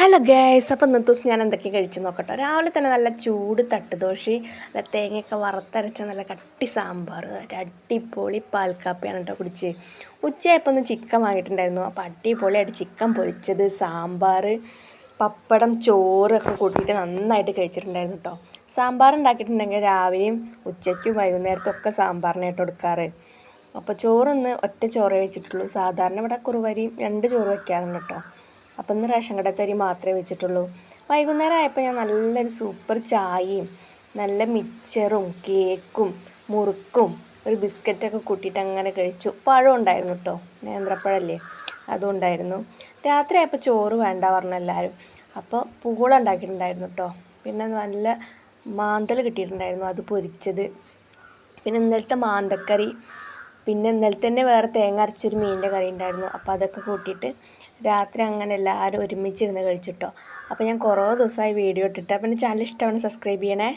Hello guys, അപ്പോൾ ഇന്നത്തെ ദിവസം ഞാൻ എന്തൊക്കെ കഴിച്ച് നോക്കട്ടെ. രാവിലെ തന്നെ നല്ല ചൂട് തട്ടുദോശ, നല്ല തേങ്ങയൊക്കെ വറുത്തരച്ച നല്ല കട്ടി സാമ്പാർ, ഒരു അടിപൊളി പാൽക്കാപ്പിയാണ് കേട്ടോ കുടിച്ച്. ഉച്ചയായപ്പോൾ ഒന്ന് ചിക്കൻ വാങ്ങിയിട്ടുണ്ടായിരുന്നു. അപ്പോൾ അടിപൊളിയായിട്ട് ചിക്കൻ പൊരിച്ചത്, സാമ്പാർ, പപ്പടം, ചോറൊക്കെ കൂട്ടിയിട്ട് നന്നായിട്ട് കഴിച്ചിട്ടുണ്ടായിരുന്നു കേട്ടോ. സാമ്പാർ ഉണ്ടാക്കിയിട്ടുണ്ടെങ്കിൽ രാവിലെയും ഉച്ചയ്ക്കും വൈകുന്നേരത്തൊക്കെ സാമ്പാറിനായിട്ട് കൊടുക്കാറ്. അപ്പോൾ ചോറൊന്ന് ഒറ്റ ചോറേ വെച്ചിട്ടുള്ളൂ. സാധാരണ ഇവിടെ കുറുവരിയും 2 ചോറ് വയ്ക്കാറുണ്ട് കേട്ടോ. അപ്പം ഇന്ന് റേഷൻ കടത്തരി മാത്രമേ വെച്ചിട്ടുള്ളൂ. വൈകുന്നേരം ആയപ്പോൾ ഞാൻ നല്ലൊരു സൂപ്പർ ചായയും നല്ല മിക്സറും കേക്കും മുറുക്കും ഒരു ബിസ്ക്കറ്റൊക്കെ കൂട്ടിയിട്ട് അങ്ങനെ കഴിച്ചു. പഴം ഉണ്ടായിരുന്നു കേട്ടോ, നേന്ത്രപ്പഴമല്ലേ, അതും ഉണ്ടായിരുന്നു. രാത്രി ആയപ്പോൾ ചോറ് വേണ്ട പറഞ്ഞു എല്ലാവരും. അപ്പോൾ പൂള ഉണ്ടാക്കിയിട്ടുണ്ടായിരുന്നു കേട്ടോ. പിന്നെ നല്ല മാന്തൽ കിട്ടിയിട്ടുണ്ടായിരുന്നു, അത് പൊരിച്ചത്. പിന്നെ ഇന്നലത്തെ മാന്തക്കറി, പിന്നെ ഇന്നലത്തെ തന്നെ വേറെ തേങ്ങ അരച്ചൊരു മീനിൻ്റെ കറി ഉണ്ടായിരുന്നു. അപ്പോൾ അതൊക്കെ കൂട്ടിയിട്ട് രാത്രി അങ്ങനെ എല്ലാവരും ഒരുമിച്ചിരുന്ന് കഴിച്ചിട്ടോ. അപ്പോൾ ഞാൻ കുറേ ദിവസമായി വീഡിയോ ഇട്ടിട്ട്. അപ്പോൾ എൻ്റെ ചാനൽ ഇഷ്ടമാണ്, സബ്സ്ക്രൈബ് ചെയ്യണേ.